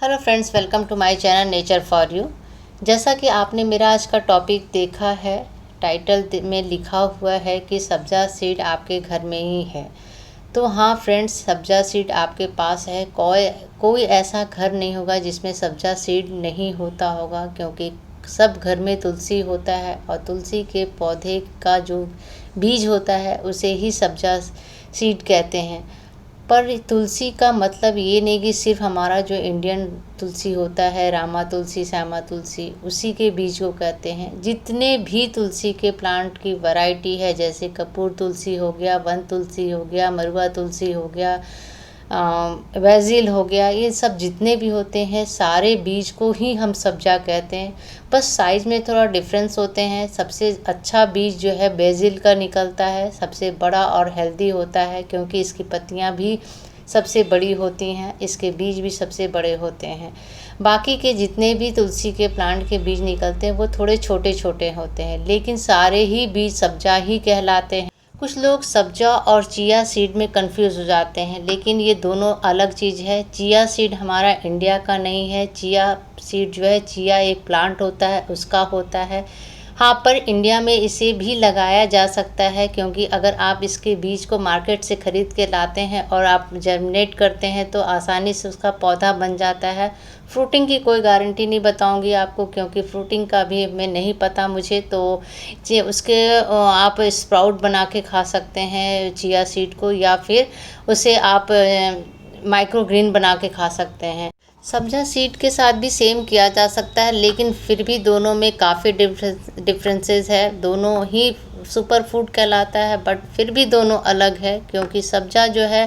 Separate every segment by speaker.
Speaker 1: Hello friends, welcome to my channel nature for you. जैसा कि आपने मेरा आज का टॉपिक देखा है, टाइटल में लिखा हुआ है कि सब्ज़ा सीड आपके घर में ही है। तो हाँ फ्रेंड्स, सब्ज़ा सीड आपके पास है। कोई ऐसा घर नहीं होगा जिसमें सब्ज़ा सीड नहीं होता होगा, क्योंकि सब घर में तुलसी होता है और तुलसी के पौधे का जो बीज होता है उसे ही सब्ज़ा सीड कहते हैं। पर तुलसी का मतलब ये नहीं कि सिर्फ हमारा जो इंडियन तुलसी होता है, रामा तुलसी, श्यामा तुलसी, उसी के बीज को कहते हैं। जितने भी तुलसी के प्लांट की वैरायटी है, जैसे कपूर तुलसी हो गया, वन तुलसी हो गया, मरुआ तुलसी हो गया, बैजिल हो गया, ये सब जितने भी होते हैं सारे बीज को ही हम सब्जा कहते हैं। बस साइज़ में थोड़ा डिफरेंस होते हैं। सबसे अच्छा बीज जो है बैजिल का निकलता है, सबसे बड़ा और हेल्दी होता है, क्योंकि इसकी पत्तियां भी सबसे बड़ी होती हैं, इसके बीज भी सबसे बड़े होते हैं। बाकी के जितने भी तुलसी के प्लांट के बीज निकलते हैं वो थोड़े छोटे छोटे होते हैं, लेकिन सारे ही बीज सब्जा ही कहलाते हैं। कुछ लोग सब्जा और चिया सीड में कंफ्यूज हो जाते हैं, लेकिन ये दोनों अलग चीज़ है। चिया सीड हमारा इंडिया का नहीं है। चिया सीड जो है, चिया एक प्लांट होता है, उसका होता है। हाँ, पर इंडिया में इसे भी लगाया जा सकता है, क्योंकि अगर आप इसके बीज को मार्केट से ख़रीद के लाते हैं और आप जर्मिनेट करते हैं तो आसानी से उसका पौधा बन जाता है। फ्रूटिंग की कोई गारंटी नहीं बताऊंगी आपको, क्योंकि फ्रूटिंग का भी मैं नहीं पता मुझे। तो जे उसके आप स्प्राउट बना के खा सकते हैं चिया सीड को, या फिर उसे आप माइक्रोग्रीन बना के खा सकते हैं। सब्जा सीड के साथ भी सेम किया जा सकता है, लेकिन फिर भी दोनों में काफ़ी डिफरेंसेस है। दोनों ही सुपर फूड कहलाता है, बट फिर भी दोनों अलग है, क्योंकि सब्जा जो है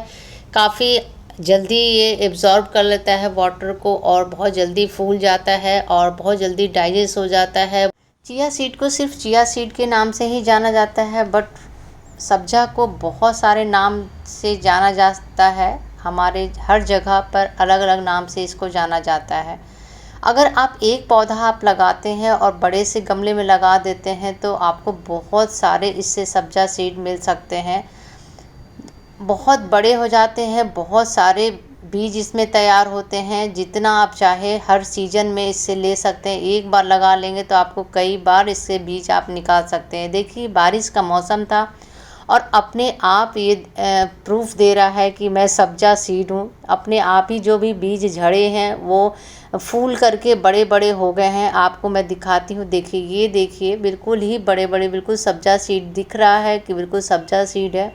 Speaker 1: काफ़ी जल्दी ये एब्जॉर्ब कर लेता है वाटर को और बहुत जल्दी फूल जाता है और बहुत जल्दी डाइजेस्ट हो जाता है। चिया सीड को सिर्फ चिया सीड के नाम से ही जाना जाता है, बट सब्जा को बहुत सारे नाम से जाना जाता है। हमारे हर जगह पर अलग अलग नाम से इसको जाना जाता है। अगर आप एक पौधा आप लगाते हैं और बड़े से गमले में लगा देते हैं तो आपको बहुत सारे इससे सब्जा सीड मिल सकते हैं। बहुत बड़े हो जाते हैं, बहुत सारे बीज इसमें तैयार होते हैं। जितना आप चाहे हर सीज़न में इससे ले सकते हैं। एक बार लगा लेंगे तो आपको कई बार इससे बीज आप निकाल सकते हैं। देखिए, बारिश का मौसम था और अपने आप ये प्रूफ दे रहा है कि मैं सब्जा सीड हूँ। अपने आप ही जो भी बीज झड़े हैं वो फूल करके बड़े बड़े हो गए हैं। आपको मैं दिखाती हूँ, देखिए, ये देखिए, बिल्कुल ही बड़े बड़े, बिल्कुल सब्जा सीड दिख रहा है कि बिल्कुल सब्जा सीड है।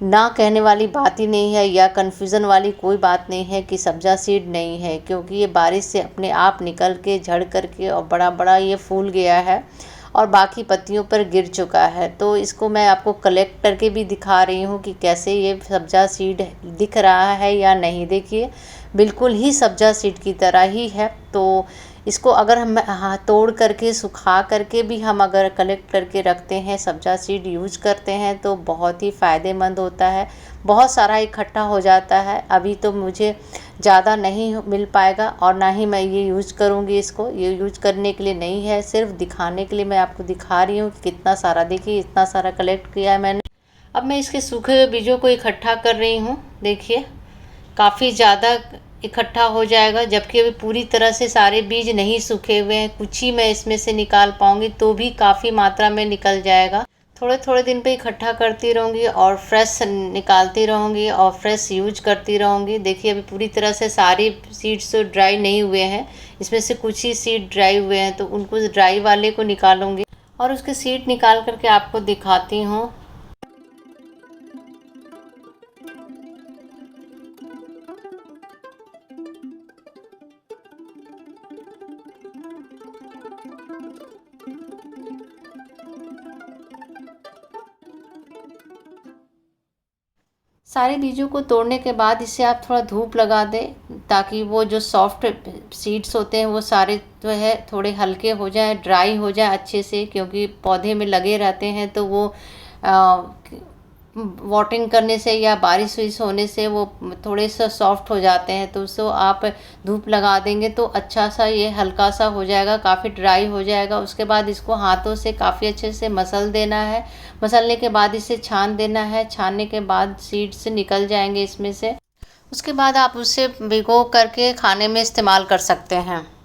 Speaker 1: ना कहने वाली बात ही नहीं है, या कन्फ्यूज़न वाली कोई बात नहीं है कि सब्जा सीड नहीं है, क्योंकि ये बारिश से अपने आप निकल के झड़ करके और बड़ा बड़ा ये फूल गया है और बाकी पत्तियों पर गिर चुका है। तो इसको मैं आपको कलेक्ट करके भी दिखा रही हूँ कि कैसे ये सब्जा सीड दिख रहा है या नहीं। देखिए, बिल्कुल ही सब्जा सीड की तरह ही है। तो इसको अगर हम तोड़ करके सुखा करके भी हम अगर कलेक्ट करके रखते हैं, सब्जा सीड यूज़ करते हैं, तो बहुत ही फ़ायदेमंद होता है। बहुत सारा इकट्ठा हो जाता है। अभी तो मुझे ज़्यादा नहीं मिल पाएगा और ना ही मैं ये यूज़ करूँगी। इसको ये यूज़ करने के लिए नहीं है, सिर्फ दिखाने के लिए मैं आपको दिखा रही हूँ कि कितना सारा, देखिए इतना सारा कलेक्ट किया है मैंने। अब मैं इसके सूखे हुए बीजों को इकट्ठा कर रही हूँ। देखिए, काफ़ी ज़्यादा इकट्ठा हो जाएगा, जबकि अभी पूरी तरह से सारे बीज नहीं सूखे हुए हैं। कुछ ही मैं इसमें से निकाल पाऊँगी, तो भी काफ़ी मात्रा में निकल जाएगा। थोड़े थोड़े दिन पे इकट्ठा करती रहूँगी और फ्रेश निकालती रहूँगी और फ्रेश यूज करती रहूँगी। देखिए, अभी पूरी तरह से सारी सीड्स तो ड्राई नहीं हुए हैं, इसमें से कुछ ही सीड ड्राई हुए हैं, तो उनको ड्राई वाले को निकालूँगी और उसके सीड निकाल करके आपको दिखाती हूँ। सारे बीजों को तोड़ने के बाद इसे आप थोड़ा धूप लगा दें, ताकि वो जो सॉफ्ट सीड्स होते हैं वो सारे जो है थोड़े हल्के हो जाए, ड्राई हो जाए अच्छे से, क्योंकि पौधे में लगे रहते हैं तो वो वाटरिंग करने से या बारिश वारिश होने से वो थोड़े से सॉफ्ट हो जाते हैं। तो उसको आप धूप लगा देंगे तो अच्छा सा ये हल्का सा हो जाएगा, काफ़ी ड्राई हो जाएगा। उसके बाद इसको हाथों से काफ़ी अच्छे से मसल देना है। मसलने के बाद इसे छान देना है। छानने के बाद सीड्स निकल जाएंगे इसमें से। उसके बाद आप उसे भिगो करके खाने में इस्तेमाल कर सकते हैं।